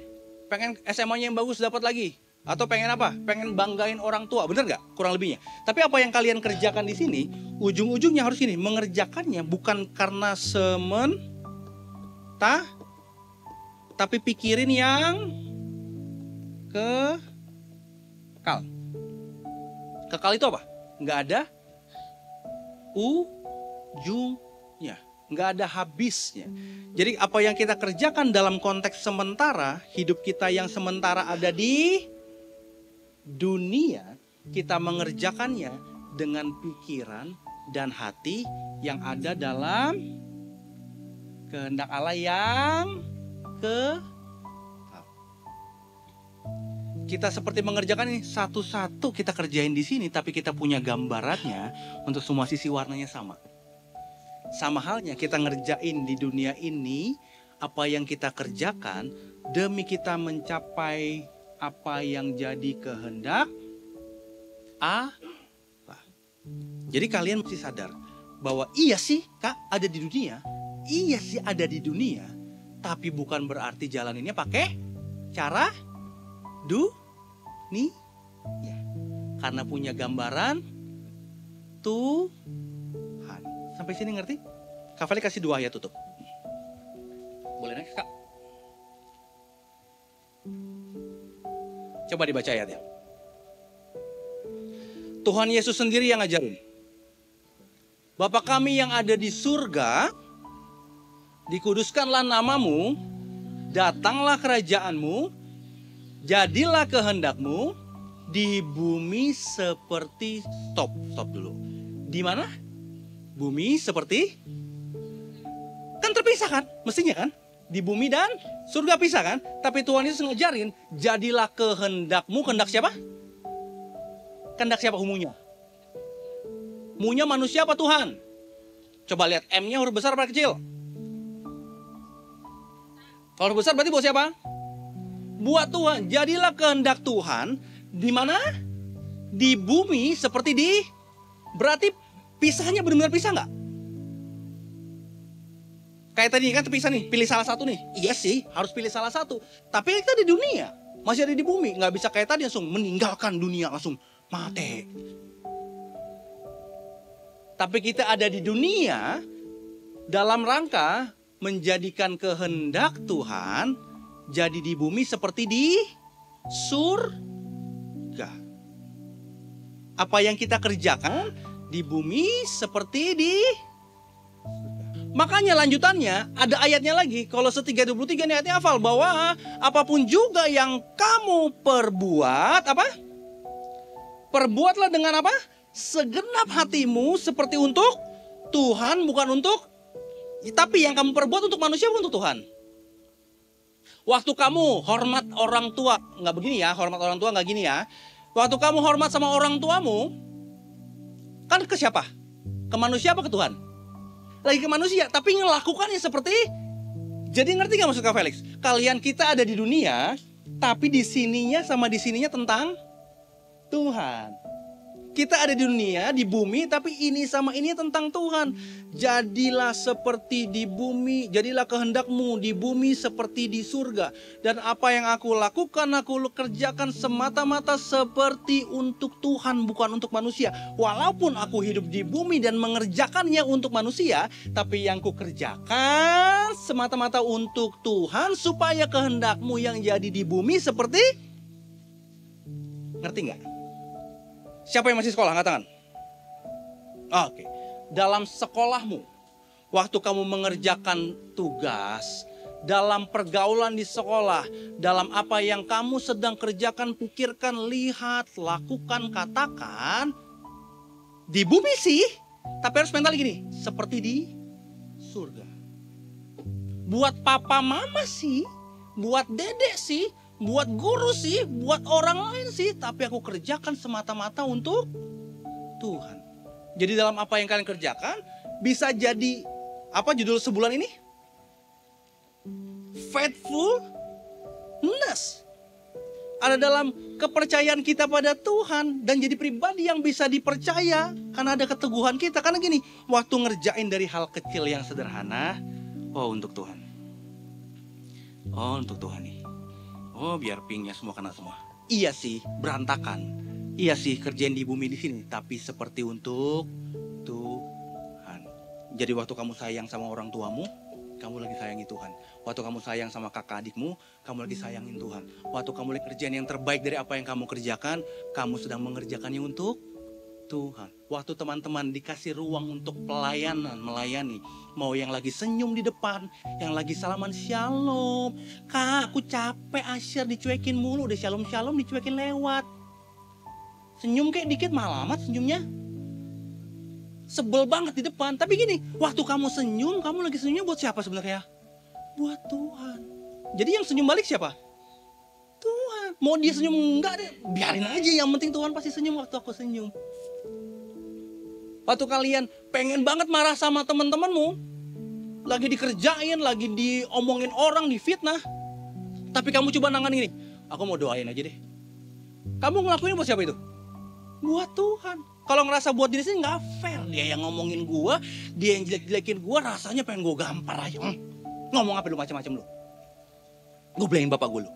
pengen SMA-nya yang bagus dapat lagi. Atau pengen apa? Pengen banggain orang tua, bener nggak? Kurang lebihnya. Tapi apa yang kalian kerjakan di sini, ujung-ujungnya harus gini, mengerjakannya bukan karena tapi pikirin yang kekal. Kekal itu apa? Nggak ada ujungnya, nggak ada habisnya. Jadi apa yang kita kerjakan dalam konteks sementara, hidup kita yang sementara ada di dunia, kita mengerjakannya dengan pikiran dan hati yang ada dalam kehendak Allah yang kita seperti mengerjakan ini satu-satu kita kerjain di sini, tapi kita punya gambarannya untuk semua sisi warnanya sama. Sama halnya kita ngerjain di dunia ini, apa yang kita kerjakan demi kita mencapai apa yang jadi kehendak Allah. Jadi kalian mesti sadar bahwa iya sih Kak ada di dunia. Iya sih ada di dunia. Tapi bukan berarti jalaninnya pakai cara dunia. Karena punya gambaran Tuhan. Sampai sini ngerti? Kak Feli kasih 2 ayat tutup. Boleh next Kak? Coba dibaca ayatnya. Tuhan Yesus sendiri yang ngajarin. Bapa kami yang ada di surga, dikuduskanlah namamu, datanglah kerajaanmu, jadilah kehendakmu di bumi seperti stop dulu. Di mana? Bumi seperti kan terpisah kan? Mestinya kan? Di bumi dan surga pisah kan? Tapi Tuhan Yesus ngajarin, jadilah kehendakmu. Kehendak siapa? Kehendak siapa umunya? Munya manusia apa Tuhan? Coba lihat M-nya huruf besar apa kecil? Kalau huruf besar berarti buat siapa? Buat Tuhan. Jadilah kehendak Tuhan di mana? Di bumi seperti di. Berarti pisahnya benar-benar pisah nggak? Kayak tadi kan terpisah nih, pilih salah satu nih. Iya sih, harus pilih salah satu. Tapi kita di dunia, masih ada di bumi, nggak bisa kayak tadi langsung meninggalkan dunia langsung mati. Tapi kita ada di dunia dalam rangka menjadikan kehendak Tuhan jadi di bumi seperti di surga. Apa yang kita kerjakan di bumi seperti di surga. Makanya lanjutannya ada ayatnya lagi. Kolose 3:23 ini ayatnya hafal bahwa apapun juga yang kamu perbuat apa? Perbuatlah dengan apa? Segenap hatimu seperti untuk Tuhan, bukan untuk. Tapi yang kamu perbuat untuk manusia bukan untuk Tuhan. Waktu kamu hormat orang tua, nggak begini ya, hormat orang tua nggak gini ya. Waktu kamu hormat sama orang tuamu, kan ke siapa? Ke manusia apa ke Tuhan? Lagi ke manusia, tapi ngelakukannya seperti. Jadi ngerti nggak maksud Kak Felix? Kalian kita ada di dunia, tapi di sininya sama di sininya tentang Tuhan. Kita ada di dunia, di bumi, tapi ini sama ini tentang Tuhan. Jadilah seperti di bumi, jadilah kehendakmu di bumi seperti di surga. Dan apa yang aku lakukan, aku kerjakan semata-mata seperti untuk Tuhan, bukan untuk manusia. Walaupun aku hidup di bumi dan mengerjakannya untuk manusia, tapi yang ku kerjakan semata-mata untuk Tuhan, supaya kehendakmu yang jadi di bumi seperti. Ngerti nggak? Siapa yang masih sekolah? Angkat tangan. Oke. Dalam sekolahmu, waktu kamu mengerjakan tugas, dalam pergaulan di sekolah, dalam apa yang kamu sedang kerjakan, pikirkan, lihat, lakukan, katakan, di bumi sih, tapi harus mental gini, seperti di surga. Buat papa mama sih, buat dedek sih, buat guru sih, buat orang lain sih, tapi aku kerjakan semata-mata untuk Tuhan. Jadi dalam apa yang kalian kerjakan, bisa jadi, apa judul sebulan ini? Faithfulness. Ada dalam kepercayaan kita pada Tuhan, dan jadi pribadi yang bisa dipercaya, karena ada keteguhan kita. Karena gini, waktu ngerjain dari hal kecil yang sederhana, oh untuk Tuhan. Oh untuk Tuhan nih. Oh biar pingnya semua kena semua. Iya sih berantakan. Iya sih kerjain di bumi di sini. Tapi seperti untuk Tuhan. Jadi waktu kamu sayang sama orang tuamu, kamu lagi sayangi Tuhan. Waktu kamu sayang sama kakak adikmu, kamu lagi sayangin Tuhan. Waktu kamu lagi kerjain yang terbaik dari apa yang kamu kerjakan, kamu sedang mengerjakannya untuk Tuhan. Waktu teman-teman dikasih ruang untuk pelayanan, melayani. Mau yang lagi senyum di depan, yang lagi salaman shalom. Kak, aku capek asyir dicuekin mulu. Udah shalom-shalom dicuekin lewat. Senyum kayak dikit malah amat senyumnya. Sebel banget di depan. Tapi gini, waktu kamu senyum, kamu lagi senyumnya buat siapa sebenarnya? Buat Tuhan. Jadi yang senyum balik siapa? Tuhan. Mau dia senyum enggak deh, biarin aja. Yang penting Tuhan pasti senyum waktu aku senyum. Waktu kalian pengen banget marah sama teman-temanmu, lagi dikerjain, lagi diomongin orang, difitnah, tapi kamu coba nangan ini. Aku mau doain aja deh. Kamu ngelakuin buat siapa itu? Buat Tuhan. Kalau ngerasa buat diri sendiri nggak fair. Dia yang ngomongin gua, dia yang jelek-jelekin gua, rasanya pengen gua gampar aja. Ngomong apa lu macam-macam lu? Gue belain bapak gue lu.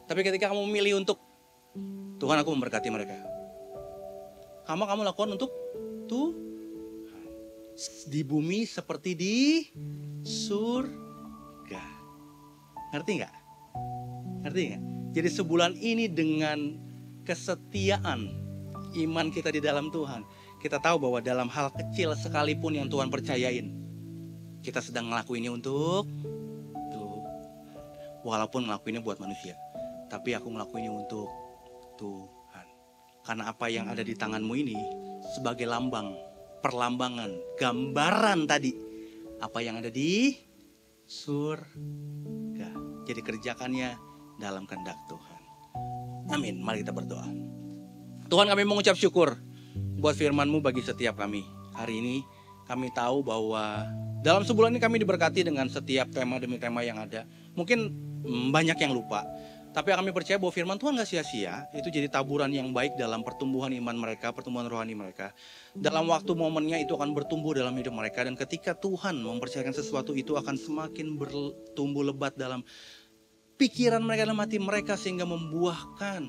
Tapi ketika kamu memilih untuk Tuhan, aku memberkati mereka. Kamu lakukan untuk Tuhan. Di bumi seperti di surga. Ngerti nggak? Ngerti nggak? Jadi sebulan ini dengan kesetiaan iman kita di dalam Tuhan, kita tahu bahwa dalam hal kecil sekalipun yang Tuhan percayain, kita sedang ngelakuinnya untuk Tuhan. Walaupun ngelakuinnya buat manusia, tapi aku ngelakuinnya untuk Tuhan. Karena apa yang ada di tanganmu ini sebagai lambang, perlambangan, gambaran tadi apa yang ada di surga. Jadi kerjakannya dalam kehendak Tuhan. Amin. Mari kita berdoa. Tuhan, kami mengucap syukur buat firman-Mu bagi setiap kami. Hari ini kami tahu bahwa dalam sebulan ini kami diberkati dengan setiap tema demi tema yang ada. Mungkin banyak yang lupa, tapi kami percaya bahwa firman Tuhan gak sia-sia. Itu jadi taburan yang baik dalam pertumbuhan iman mereka, pertumbuhan rohani mereka. Dalam waktu momennya itu akan bertumbuh dalam hidup mereka. Dan ketika Tuhan mempercayakan sesuatu, itu akan semakin bertumbuh lebat dalam pikiran mereka, dalam hati mereka, sehingga membuahkan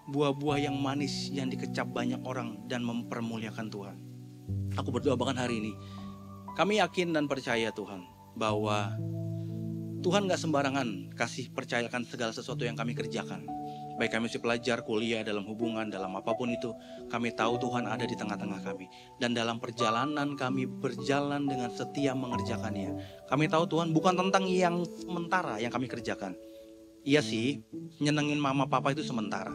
buah-buah yang manis yang dikecap banyak orang dan mempermuliakan Tuhan. Aku berdoa bahkan hari ini, kami yakin dan percaya Tuhan, bahwa Tuhan gak sembarangan kasih percayakan segala sesuatu yang kami kerjakan. Baik kami masih pelajar, kuliah, dalam hubungan, dalam apapun itu, kami tahu Tuhan ada di tengah-tengah kami. Dan dalam perjalanan kami berjalan dengan setia mengerjakannya. Kami tahu Tuhan bukan tentang yang sementara yang kami kerjakan. Iya sih, nyenengin mama papa itu sementara.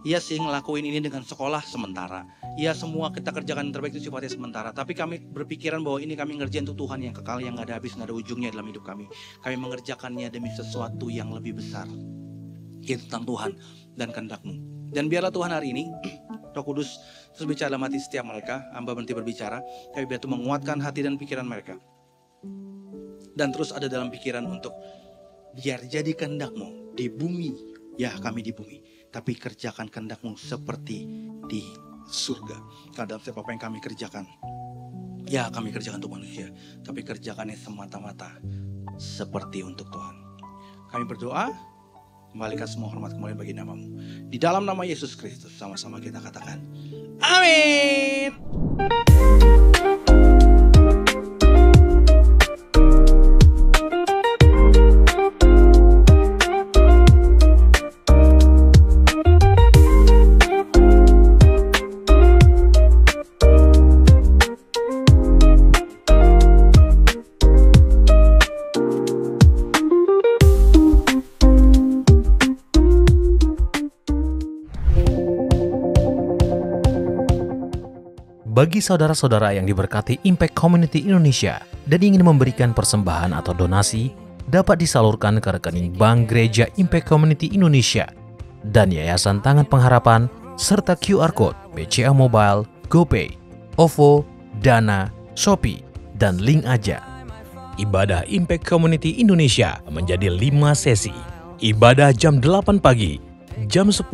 Iya sih, ngelakuin ini dengan sekolah sementara. Iya, semua kita kerjakan yang terbaik itu sifatnya sementara. Tapi kami berpikiran bahwa ini kami ngerjain untuk Tuhan yang kekal, yang gak ada habis, gak ada ujungnya dalam hidup kami. Kami mengerjakannya demi sesuatu yang lebih besar, yaitu tentang Tuhan dan kehendak-Mu. Dan biarlah Tuhan hari ini Roh Kudus terus bicara dalam hati setiap mereka. Hamba berhenti berbicara, tapi biar Tuhan menguatkan hati dan pikiran mereka. Dan terus ada dalam pikiran untuk biar jadi kehendak-Mu di bumi. Ya, kami di bumi, tapi kerjakan kehendak-Mu seperti di surga. Karena dalam setiap apa yang kami kerjakan, ya kami kerjakan untuk manusia, tapi kerjakannya semata-mata seperti untuk Tuhan. Kami berdoa, kembalikan semua hormat kembali bagi nama-Mu. Di dalam nama Yesus Kristus, sama-sama kita katakan, amin. Bagi saudara-saudara yang diberkati Impact Community Indonesia dan ingin memberikan persembahan atau donasi, dapat disalurkan ke rekening Bank Gereja Impact Community Indonesia dan Yayasan Tangan Pengharapan, serta QR Code BCA Mobile, GoPay, OVO, Dana, Shopee, dan Link Aja. Ibadah Impact Community Indonesia menjadi 5 sesi. Ibadah jam 8 pagi, jam 10,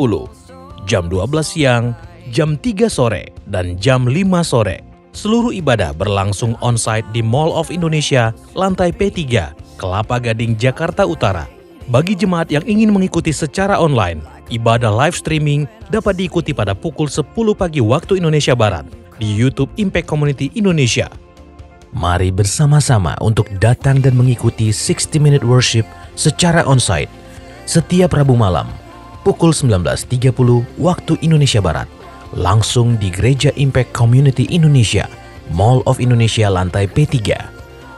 jam 12 siang, jam 3 sore, dan jam 5 sore. Seluruh ibadah berlangsung onsite di Mall of Indonesia, lantai P3, Kelapa Gading, Jakarta Utara. Bagi jemaat yang ingin mengikuti secara online, ibadah live streaming dapat diikuti pada pukul 10 pagi waktu Indonesia Barat di YouTube Impact Community Indonesia. Mari bersama-sama untuk datang dan mengikuti 60 Minute Worship secara onsite setiap Rabu malam pukul 19.30 waktu Indonesia Barat. Langsung di Gereja Impact Community Indonesia, Mall of Indonesia lantai P3.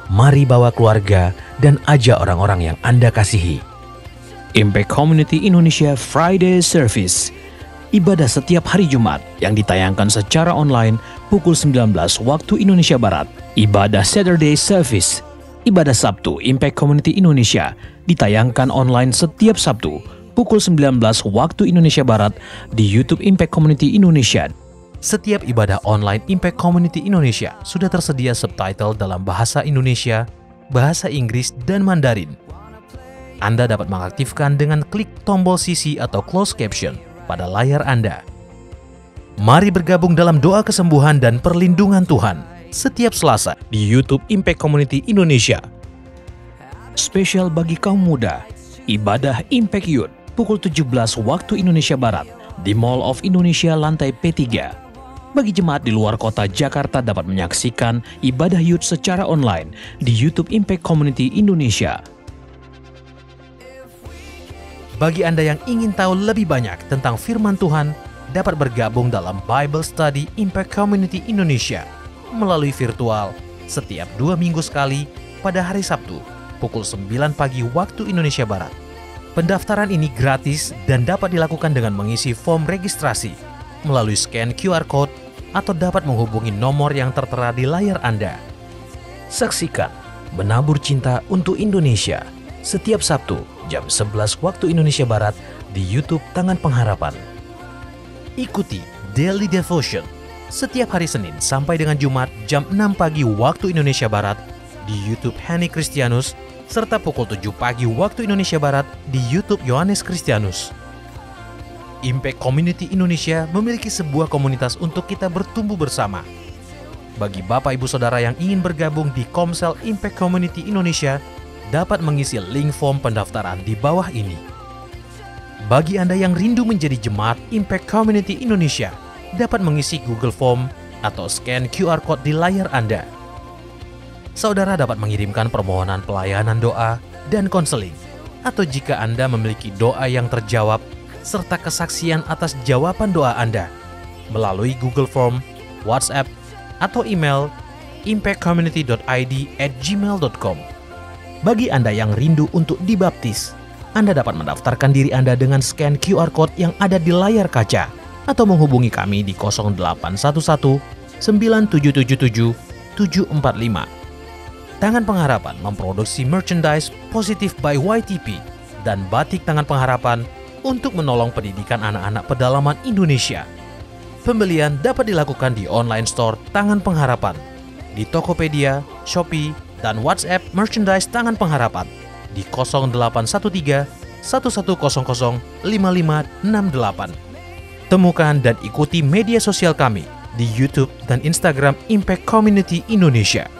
Mari bawa keluarga dan ajak orang-orang yang Anda kasihi. Impact Community Indonesia Friday Service. Ibadah setiap hari Jumat yang ditayangkan secara online pukul 19 waktu Indonesia Barat. Ibadah Saturday Service. Ibadah Sabtu Impact Community Indonesia ditayangkan online setiap Sabtu pukul 19 waktu Indonesia Barat di YouTube Impact Community Indonesia. Setiap ibadah online Impact Community Indonesia sudah tersedia subtitle dalam bahasa Indonesia, bahasa Inggris, dan Mandarin. Anda dapat mengaktifkan dengan klik tombol CC atau close caption pada layar Anda. Mari bergabung dalam doa kesembuhan dan perlindungan Tuhan setiap Selasa di YouTube Impact Community Indonesia. Spesial bagi kaum muda, ibadah Impact Youth pukul 17 waktu Indonesia Barat di Mall of Indonesia lantai P3. Bagi jemaat di luar kota Jakarta dapat menyaksikan ibadah youth secara online di YouTube Impact Community Indonesia. Bagi Anda yang ingin tahu lebih banyak tentang firman Tuhan, dapat bergabung dalam Bible Study Impact Community Indonesia melalui virtual setiap 2 minggu sekali pada hari Sabtu pukul 9 pagi waktu Indonesia Barat. Pendaftaran ini gratis dan dapat dilakukan dengan mengisi form registrasi melalui scan QR Code atau dapat menghubungi nomor yang tertera di layar Anda. Saksikan Menabur Cinta untuk Indonesia setiap Sabtu jam 11 waktu Indonesia Barat di YouTube Tangan Pengharapan. Ikuti Daily Devotion setiap hari Senin sampai dengan Jumat jam 6 pagi waktu Indonesia Barat di YouTube Henny Kristianus serta pukul 7 pagi waktu Indonesia Barat di YouTube Yohanes Kristianus. Impact Community Indonesia memiliki sebuah komunitas untuk kita bertumbuh bersama. Bagi Bapak Ibu Saudara yang ingin bergabung di Komsel Impact Community Indonesia, dapat mengisi link form pendaftaran di bawah ini. Bagi Anda yang rindu menjadi jemaat Impact Community Indonesia, dapat mengisi Google Form atau scan QR Code di layar Anda. Saudara dapat mengirimkan permohonan pelayanan doa dan konseling, atau jika Anda memiliki doa yang terjawab, serta kesaksian atas jawaban doa Anda, melalui Google Form, WhatsApp, atau email impactcommunity.id@gmail.com. Bagi Anda yang rindu untuk dibaptis, Anda dapat mendaftarkan diri Anda dengan scan QR Code yang ada di layar kaca atau menghubungi kami di 0811 9777 745. Tangan Pengharapan memproduksi merchandise Positive by YTP dan batik Tangan Pengharapan untuk menolong pendidikan anak-anak pedalaman Indonesia. Pembelian dapat dilakukan di online store Tangan Pengharapan, di Tokopedia, Shopee, dan WhatsApp merchandise Tangan Pengharapan di 0813 1100 5568. Temukan dan ikuti media sosial kami di YouTube dan Instagram Impact Community Indonesia.